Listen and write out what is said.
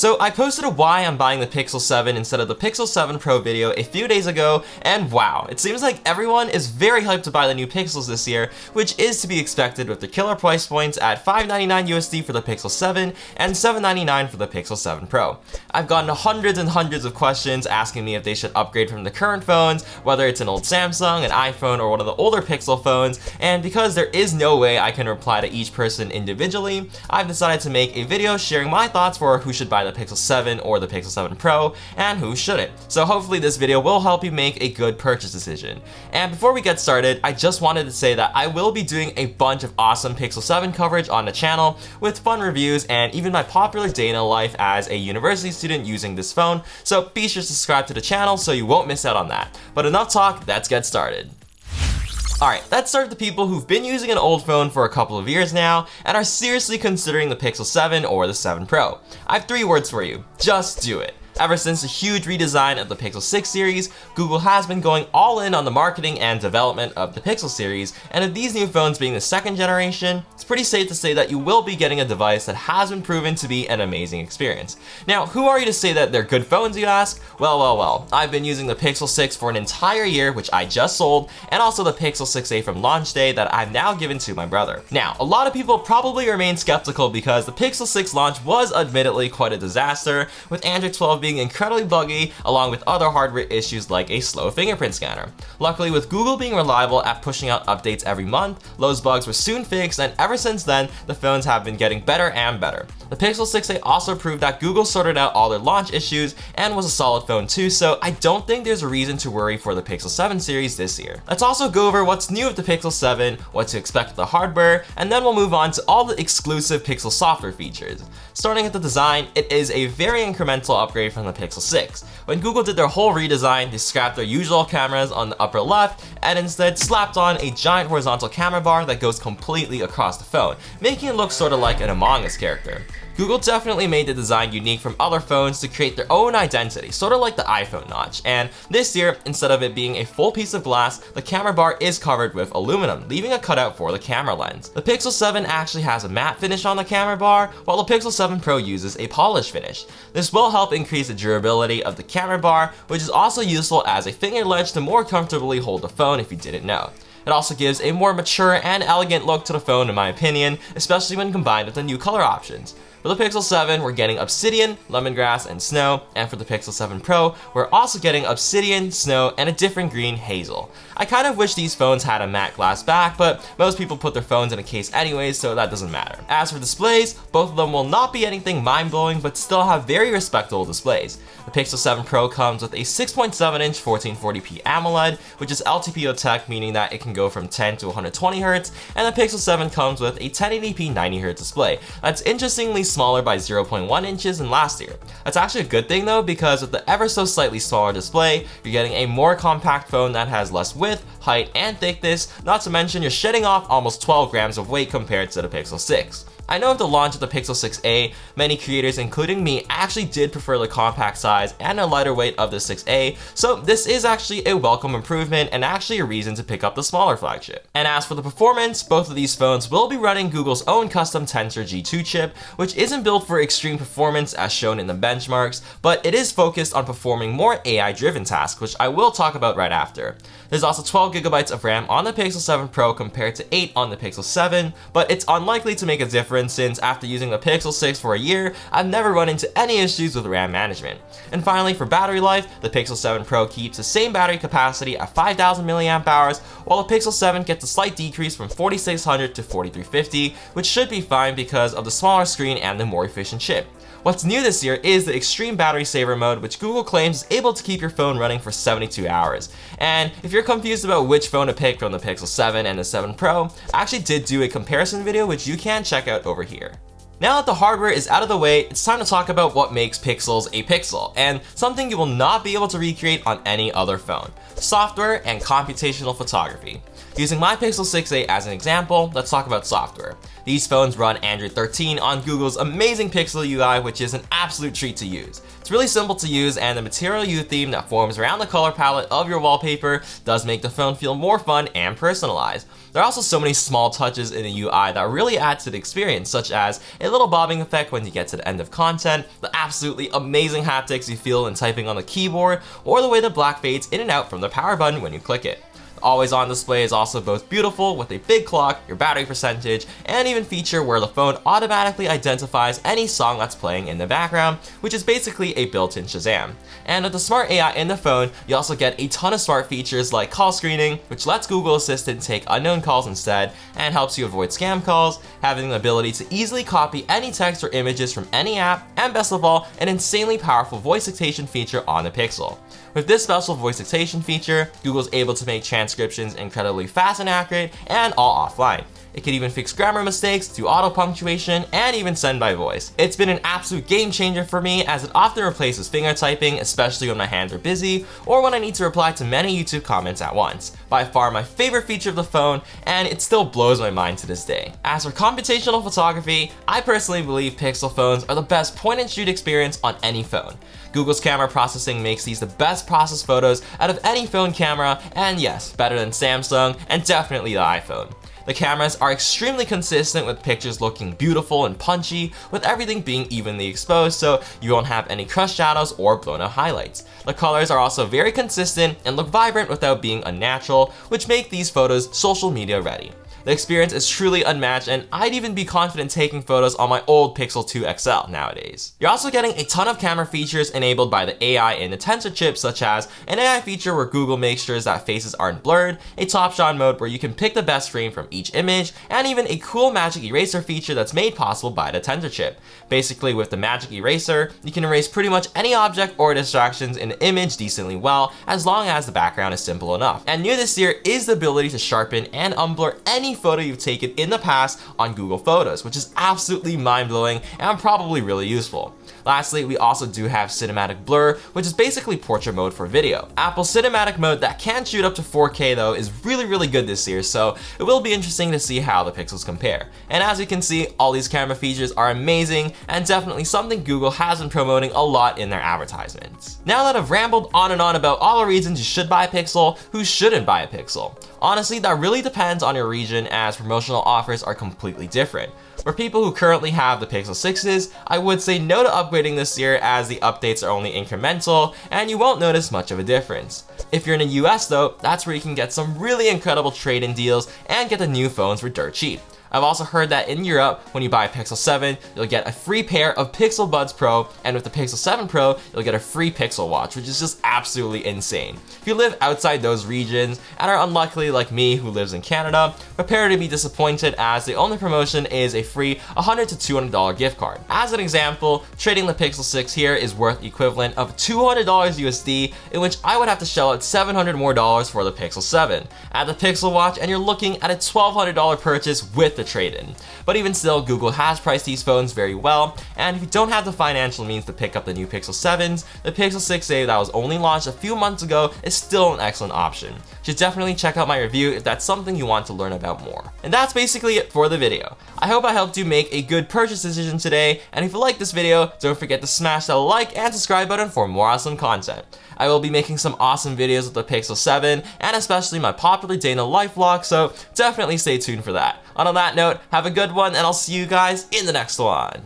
So I posted a why I'm buying the Pixel 7 instead of the Pixel 7 Pro video a few days ago, and wow, it seems like everyone is very hyped to buy the new Pixels this year, which is to be expected with the killer price points at $599 USD for the Pixel 7 and $799 for the Pixel 7 Pro. I've gotten hundreds and hundreds of questions asking me if they should upgrade from the current phones, whether it's an old Samsung, an iPhone, or one of the older Pixel phones, and because there is no way I can reply to each person individually, I've decided to make a video sharing my thoughts for who should buy the Pixel 7 or the Pixel 7 Pro and who shouldn't. So hopefully this video will help you make a good purchase decision. And before we get started, I just wanted to say that I will be doing a bunch of awesome Pixel 7 coverage on the channel with fun reviews and even my popular day in a life as a university student using this phone, so be sure to subscribe to the channel so you won't miss out on that. But enough talk, let's get started. Alright, let's start with the people who've been using an old phone for a couple of years now and are seriously considering the Pixel 7 or the 7 Pro. I have 3 words for you: just do it. Ever since the huge redesign of the Pixel 6 series, Google has been going all in on the marketing and development of the Pixel series, and with these new phones being the 2nd generation, it's pretty safe to say that you will be getting a device that has been proven to be an amazing experience. Now, who are you to say that they're good phones, you ask? Well, I've been using the Pixel 6 for an entire year, which I just sold, and also the Pixel 6a from launch day that I've now given to my brother. Now, a lot of people probably remain skeptical because the Pixel 6 launch was admittedly quite a disaster, with Android 12 being incredibly buggy, along with other hardware issues like a slow fingerprint scanner. Luckily, with Google being reliable at pushing out updates every month, those bugs were soon fixed, and ever since then, the phones have been getting better and better. The Pixel 6a also proved that Google sorted out all their launch issues and was a solid phone too, so I don't think there's a reason to worry for the Pixel 7 series this year. Let's also go over what's new with the Pixel 7, what to expect with the hardware, and then we'll move on to all the exclusive Pixel software features. Starting with the design, it is a very incremental upgrade from the Pixel 6. When Google did their whole redesign, they scrapped their usual cameras on the upper left and instead slapped on a giant horizontal camera bar that goes completely across the phone, making it look sort of like an Among Us character. Google definitely made the design unique from other phones to create their own identity, sort of like the iPhone notch, and this year, instead of it being a full piece of glass, the camera bar is covered with aluminum, leaving a cutout for the camera lens. The Pixel 7 actually has a matte finish on the camera bar, while the Pixel 7 Pro uses a polished finish. This will help increase the durability of the camera bar, which is also useful as a finger ledge to more comfortably hold the phone if you didn't know. It also gives a more mature and elegant look to the phone in my opinion, especially when combined with the new color options. For the Pixel 7, we're getting Obsidian, Lemongrass, and Snow, and for the Pixel 7 Pro, we're also getting Obsidian, Snow, and a different green Hazel. I kind of wish these phones had a matte glass back, but most people put their phones in a case anyways, so that doesn't matter. As for displays, both of them will not be anything mind-blowing, but still have very respectable displays. The Pixel 7 Pro comes with a 6.7-inch 1440p AMOLED, which is LTPO tech, meaning that it can go from 10 to 120Hz, and the Pixel 7 comes with a 1080p 90Hz display. That's interestingly smaller by 0.1 inches than last year. That's actually a good thing though, because with the ever so slightly smaller display, you're getting a more compact phone that has less width, height, and thickness, not to mention you're shedding off almost 12 grams of weight compared to the Pixel 6. I know with the launch of the Pixel 6a, many creators, including me, actually did prefer the compact size and a lighter weight of the 6a, so this is actually a welcome improvement and actually a reason to pick up the smaller flagship. And as for the performance, both of these phones will be running Google's own custom Tensor G2 chip, which isn't built for extreme performance as shown in the benchmarks, but it is focused on performing more AI-driven tasks, which I will talk about right after. There's also 12GB of RAM on the Pixel 7 Pro compared to 8 on the Pixel 7, but it's unlikely to make a difference since after using the Pixel 6 for a year, I've never run into any issues with RAM management. And finally, for battery life, the Pixel 7 Pro keeps the same battery capacity at 5000 mAh, while the Pixel 7 gets a slight decrease from 4600 to 4350, which should be fine because of the smaller screen and the more efficient chip. What's new this year is the Extreme Battery Saver mode, which Google claims is able to keep your phone running for 72 hours. And if you're confused about which phone to pick from the Pixel 7 and the 7 Pro, I actually did do a comparison video which you can check out over here. Now that the hardware is out of the way, it's time to talk about what makes Pixels a Pixel, and something you will not be able to recreate on any other phone: software and computational photography. Using my Pixel 6a as an example, let's talk about software. These phones run Android 13 on Google's amazing Pixel UI, which is an absolute treat to use. It's really simple to use, and the Material You theme that forms around the color palette of your wallpaper does make the phone feel more fun and personalized. There are also so many small touches in the UI that really add to the experience, such as a little bobbing effect when you get to the end of content, the absolutely amazing haptics you feel in typing on the keyboard, or the way the black fades in and out from the power button when you click it. Always on display is also both beautiful with a big clock, your battery percentage, and even feature where the phone automatically identifies any song that's playing in the background, which is basically a built-in Shazam. And with the smart AI in the phone, you also get a ton of smart features like call screening, which lets Google Assistant take unknown calls instead and helps you avoid scam calls, having the ability to easily copy any text or images from any app, and best of all, an insanely powerful voice dictation feature on the Pixel. With this special voice dictation feature, Google's able to make transcriptions incredibly fast and accurate, and all offline. It can even fix grammar mistakes, do auto-punctuation, and even send by voice. It's been an absolute game changer for me, as it often replaces finger typing, especially when my hands are busy, or when I need to reply to many YouTube comments at once. By far my favorite feature of the phone, and it still blows my mind to this day. As for computational photography, I personally believe Pixel phones are the best point-and-shoot experience on any phone. Google's camera processing makes these the best processed photos out of any phone camera, and yes, better than Samsung, and definitely the iPhone. The cameras are extremely consistent with pictures looking beautiful and punchy, with everything being evenly exposed so you won't have any crushed shadows or blown out highlights. The colors are also very consistent and look vibrant without being unnatural, which make these photos social media ready. The experience is truly unmatched, and I'd even be confident taking photos on my old Pixel 2 XL nowadays. You're also getting a ton of camera features enabled by the AI in the Tensor chip, such as an AI feature where Google makes sure that faces aren't blurred, a top shot mode where you can pick the best frame from each image, and even a cool magic eraser feature that's made possible by the Tensor chip. Basically, with the magic eraser, you can erase pretty much any object or distractions in the image decently well, as long as the background is simple enough. And new this year is the ability to sharpen and unblur any photo you've taken in the past on Google Photos, which is absolutely mind-blowing and probably really useful. Lastly, we also do have cinematic blur, which is basically portrait mode for video. Apple's cinematic mode that can shoot up to 4K though is really good this year, so it will be interesting to see how the Pixels compare. And as you can see, all these camera features are amazing and definitely something Google has been promoting a lot in their advertisements. Now that I've rambled on and on about all the reasons you should buy a Pixel, who shouldn't buy a Pixel? Honestly, that really depends on your region, as promotional offers are completely different. For people who currently have the Pixel 6s, I would say no to upgrading this year, as the updates are only incremental and you won't notice much of a difference. If you're in the US though, that's where you can get some really incredible trade-in deals and get the new phones for dirt cheap. I've also heard that in Europe, when you buy a Pixel 7, you'll get a free pair of Pixel Buds Pro, and with the Pixel 7 Pro, you'll get a free Pixel Watch, which is just absolutely insane. If you live outside those regions and are unlucky like me who lives in Canada, prepare to be disappointed, as the only promotion is a free $100 to $200 gift card. As an example, trading the Pixel 6 here is worth the equivalent of $200 USD, in which I would have to shell out $700 more for the Pixel 7. Add the Pixel Watch and you're looking at a $1,200 purchase with the trade-in. But even still, Google has priced these phones very well, and if you don't have the financial means to pick up the new Pixel 7s, the Pixel 6a that was only launched a few months ago is still an excellent option. You should definitely check out my review if that's something you want to learn about more. And that's basically it for the video. I hope I helped you make a good purchase decision today, and if you like this video, don't forget to smash that like and subscribe button for more awesome content. I will be making some awesome videos with the Pixel 7, and especially my popular day in the life vlog, so definitely stay tuned for that. On that note, have a good one, and I'll see you guys in the next one.